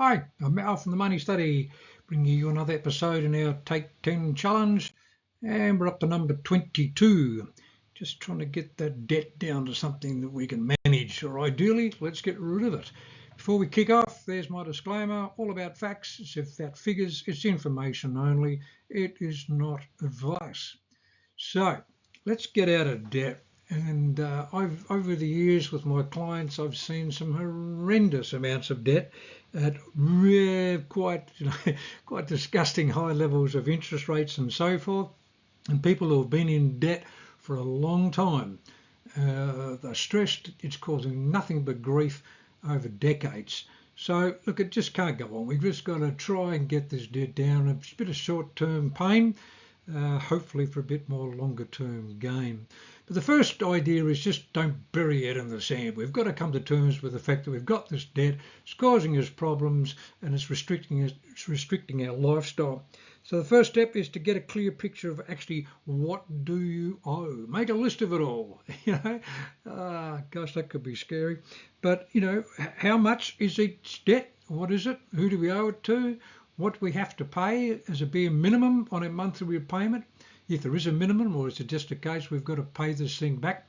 Hi, I'm Al from the Money Study, bringing you another episode in our Take 10 challenge, and we're up to number 22. Just trying to get that debt down to something that we can manage, or ideally, let's get rid of it. Before we kick off, there's my disclaimer, all about facts, it's about figures, it's information only, it is not advice. So, let's get out of debt. And I've over the years with my clients, I've seen some horrendous amounts of debt at quite quite disgusting high levels of interest rates and so forth. And people who have been in debt for a long time, they're stressed. It's causing nothing but grief over decades. So look, it just can't go on. We've just got to try and get this debt down. It's a bit of short-term pain, hopefully for a bit more longer term gain. But the first idea is just don't bury it in the sand. We've got to come to terms with the fact that we've got this debt, it's causing us problems, and it's restricting our lifestyle. So the first step is to get a clear picture of actually what do you owe. Make a list of it all. Gosh, that could be scary. But how much is each debt? What is it? Who do we owe it to? What we have to pay as a bare minimum on a monthly repayment, if there is a minimum, or is it just a case we've got to pay this thing back?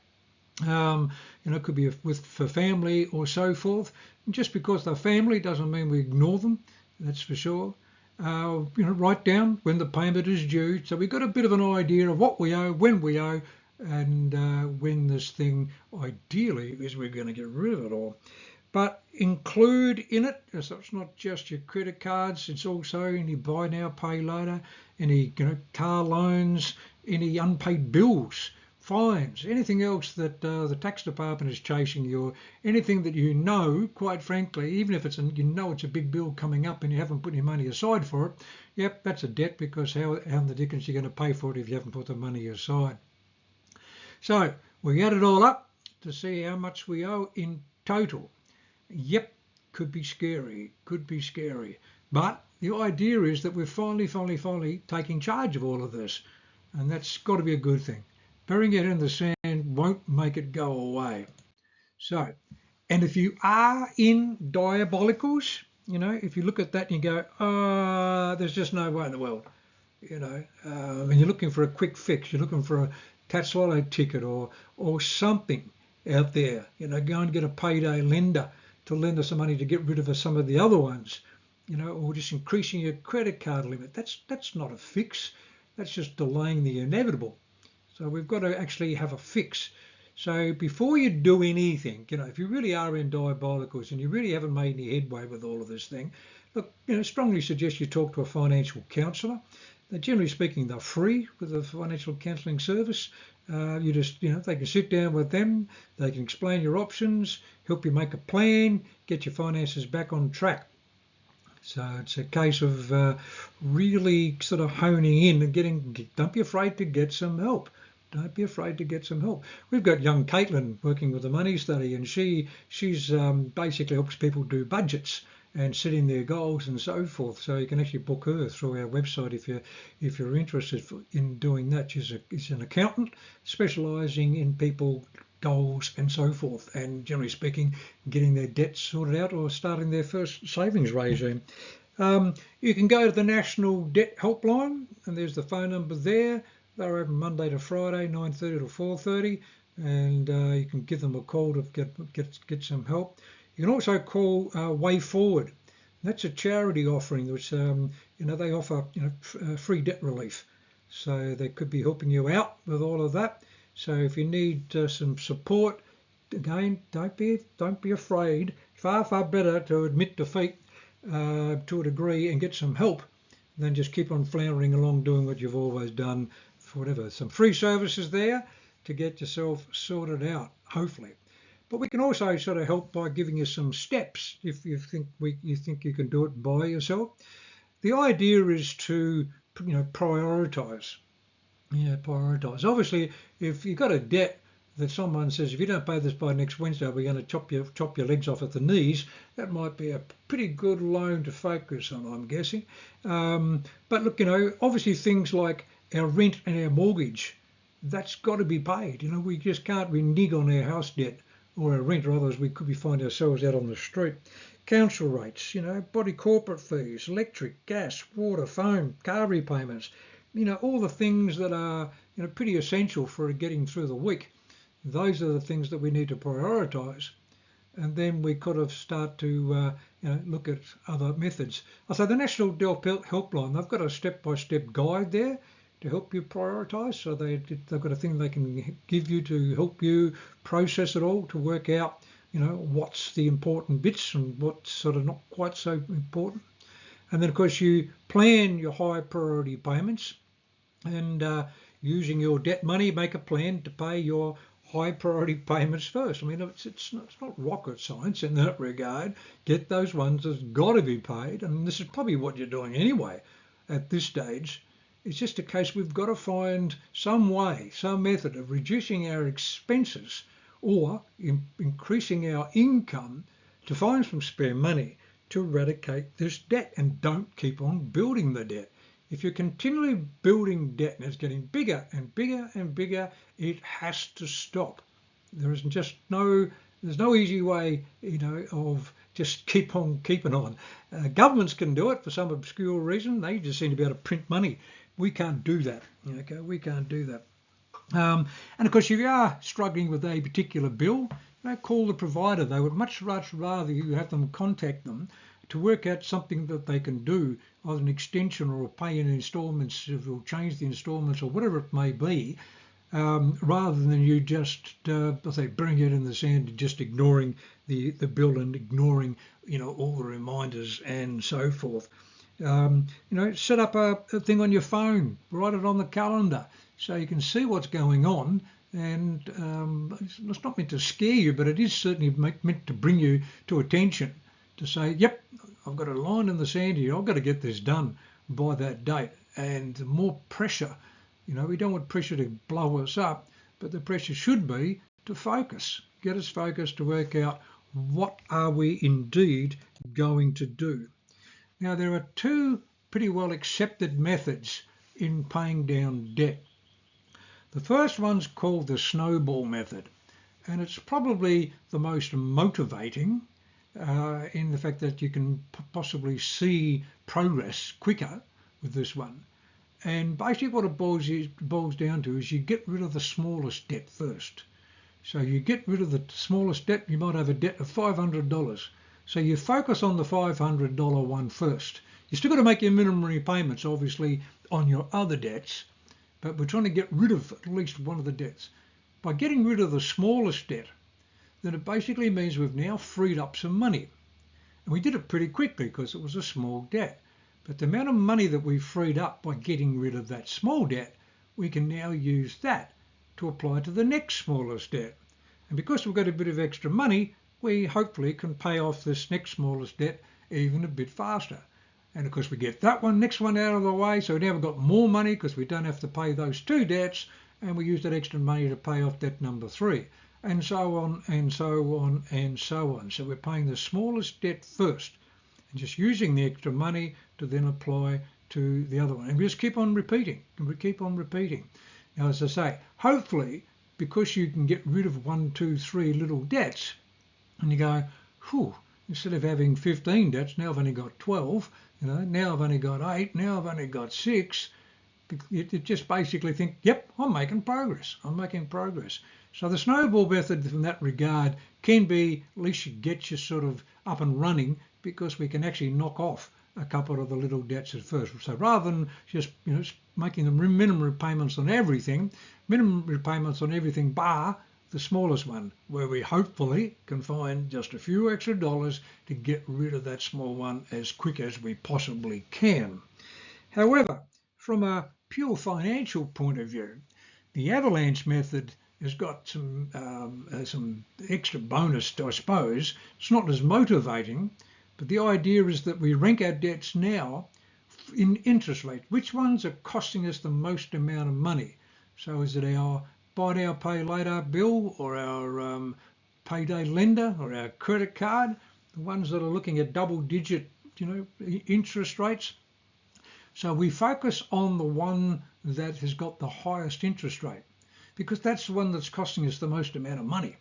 It could be for family or so forth. And just because they're family doesn't mean we ignore them, that's for sure. Write down when the payment is due, so we've got a bit of an idea of what we owe, when we owe, and when this thing ideally is we're going to get rid of it all. But include in it, so it's not just your credit cards, it's also any buy now, pay later, any car loans, any unpaid bills, fines, anything else that the tax department is chasing you, or anything that quite frankly, even if it's it's a big bill coming up and you haven't put any money aside for it, yep, that's a debt, because how in the dickens are you going to pay for it if you haven't put the money aside? So we add it all up to see how much we owe in total. Yep, could be scary, But the idea is that we're finally taking charge of all of this. And that's got to be a good thing. Burying it in the sand won't make it go away. So, and if you are in diabolicals, if you look at that and you go, there's just no way in the world, and you're looking for a quick fix, you're looking for a Tatswallow ticket or something out there, go and get a payday lender to lend us some money to get rid of some of the other ones, or just increasing your credit card limit. That's not a fix. That's just delaying the inevitable. So we've got to actually have a fix. So before you do anything, if you really are in diabolicals and you really haven't made any headway with all of this thing, look, strongly suggest you talk to a financial counsellor. Generally speaking, they're free with a financial counselling service. They can sit down with them, they can explain your options, help you make a plan, get your finances back on track. So it's a case of really sort of honing in and don't be afraid to get some help. Don't be afraid to get some help. We've got young Caitlin working with the Money Study, and she's basically helps people do budgets and setting their goals and so forth. So you can actually book her through our website if you're interested in doing that. She's an accountant specialising in people goals and so forth, and generally speaking, getting their debts sorted out or starting their first savings regime. You can go to the National Debt Helpline, and there's the phone number there. They're open Monday to Friday, 9:30 to 4:30, and you can give them a call to get some help. You can also call Way Forward. That's a charity offering, which they offer free debt relief. So they could be helping you out with all of that. So if you need some support, again, don't be afraid. Far better to admit defeat to a degree and get some help than just keep on floundering along doing what you've always done for whatever. Some free services there to get yourself sorted out, hopefully. But we can also sort of help by giving you some steps if you think you can do it by yourself. The idea is to prioritise. Prioritise. Obviously, if you've got a debt that someone says, if you don't pay this by next Wednesday, we're going to chop your legs off at the knees, that might be a pretty good loan to focus on, I'm guessing. But look, obviously things like our rent and our mortgage, that's got to be paid. We just can't renege on our house debt or our rent, or otherwise we could find ourselves out on the street. council rates, body corporate fees, electric, gas, water, phone, car repayments, all the things that are, pretty essential for getting through the week. Those are the things that we need to prioritise. And then we could have start to look at other methods. So the National DELP Helpline, they've got a step-by-step guide there to help you prioritise. So they've got a thing they can give you to help you process it all, to work out, what's the important bits and what's sort of not quite so important. And then, of course, you plan your high priority payments, and using your debt money, make a plan to pay your high priority payments first. I mean, it's not rocket science in that regard. Get those ones that's got to be paid, and this is probably what you're doing anyway at this stage. It's just a case we've got to find some way, some method of reducing our expenses or increasing our income to find some spare money to eradicate this debt, and don't keep on building the debt. If you're continually building debt and it's getting bigger and bigger and bigger, it has to stop. There's no easy way, of just keep on keeping on. Governments can do it for some obscure reason. They just seem to be able to print money. We can't do that. Okay, we can't do that. And of course, if you are struggling with a particular bill, call the provider. They would much rather you have them contact them to work out something that they can do, either an extension or a pay in instalments, or change the instalments or whatever it may be, rather than you just, burying it in the sand and just ignoring the bill and ignoring, all the reminders and so forth. Set up a thing on your phone, write it on the calendar so you can see what's going on. And it's not meant to scare you, but it is certainly meant to bring you to attention, to say, yep, I've got a line in the sand here. I've got to get this done by that date. And the more pressure, we don't want pressure to blow us up, but the pressure should be to focus, get us focused to work out what are we indeed going to do. Now, there are two pretty well accepted methods in paying down debt. The first one's called the snowball method, and it's probably the most motivating in the fact that you can possibly see progress quicker with this one. And basically what it boils down to is you get rid of the smallest debt first. So you get rid of the smallest debt. You might have a debt of $500. So you focus on the $500 one first. You still got to make your minimum repayments, obviously, on your other debts, but we're trying to get rid of at least one of the debts. By getting rid of the smallest debt, then it basically means we've now freed up some money. And we did it pretty quickly because it was a small debt. But the amount of money that we freed up by getting rid of that small debt, we can now use that to apply to the next smallest debt. And because we've got a bit of extra money, we hopefully can pay off this next smallest debt even a bit faster. And of course we get that next one out of the way, so now we've got more money because we don't have to pay those two debts, and we use that extra money to pay off debt number 3, and so on and so on and so on. So we're paying the smallest debt first and just using the extra money to then apply to the other one. And we just keep on repeating, and we keep on repeating. Now, as I say, hopefully, because you can get rid of 1, 2, 3 little debts, and you go, whew, instead of having 15 debts, now I've only got 12, now I've only got 8, now I've only got 6. You just basically think, yep, I'm making progress. So the snowball method in that regard can be, at least you get you sort of up and running, because we can actually knock off a couple of the little debts at first. So rather than just making them minimum repayments on everything bar the smallest one, where we hopefully can find just a few extra dollars to get rid of that small one as quick as we possibly can. However, from a pure financial point of view, the avalanche method has got some extra bonus, I suppose. It's not as motivating, but the idea is that we rank our debts now in interest rate. Which ones are costing us the most amount of money? So is it our buy now, pay later bill, or our payday lender, or our credit card? The ones that are looking at double-digit, interest rates. So we focus on the one that has got the highest interest rate, because that's the one that's costing us the most amount of money.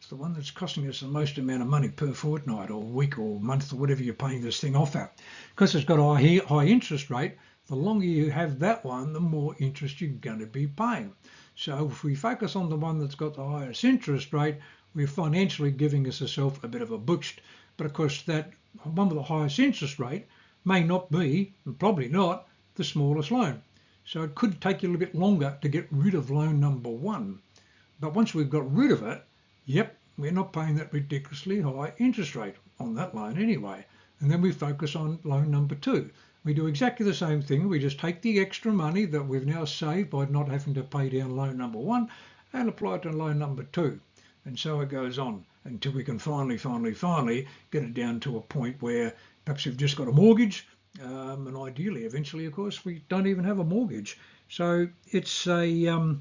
it's the one that's costing us the most amount of money per fortnight or week or month or whatever you're paying this thing off at. Because it's got a high interest rate, the longer you have that one, the more interest you're going to be paying. So if we focus on the one that's got the highest interest rate, we're financially giving ourselves a bit of a boost. But of course, that one with the highest interest rate may not be, and probably not, the smallest loan. So it could take you a little bit longer to get rid of loan number one. But once we've got rid of it, yep, we're not paying that ridiculously high interest rate on that loan anyway. And then we focus on loan number two. We do exactly the same thing. We just take the extra money that we've now saved by not having to pay down loan number one and apply it to loan number two. And so it goes on until we can finally get it down to a point where perhaps we've just got a mortgage, and ideally, eventually, of course, we don't even have a mortgage. So it's a,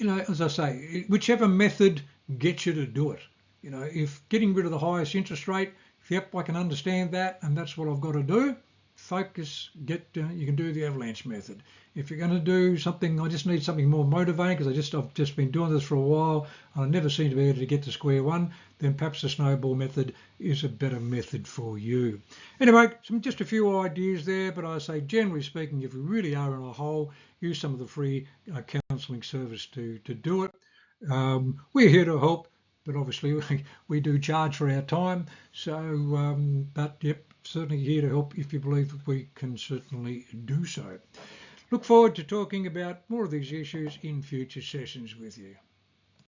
as I say, whichever method gets you to do it. If getting rid of the highest interest rate, yep, I can understand that, and that's what I've got to do. Focus, you can do the avalanche method. If you're going to do something, I just need something more motivating because I've just been doing this for a while and I never seem to be able to get to square one, then perhaps the snowball method is a better method for you. Anyway, just a few ideas there, but I say generally speaking, if you really are in a hole, use some of the free counselling service to do it. We're here to help, but obviously we do charge for our time. So, but yep, certainly here to help if you believe that we can certainly do so. Look forward to talking about more of these issues in future sessions with you.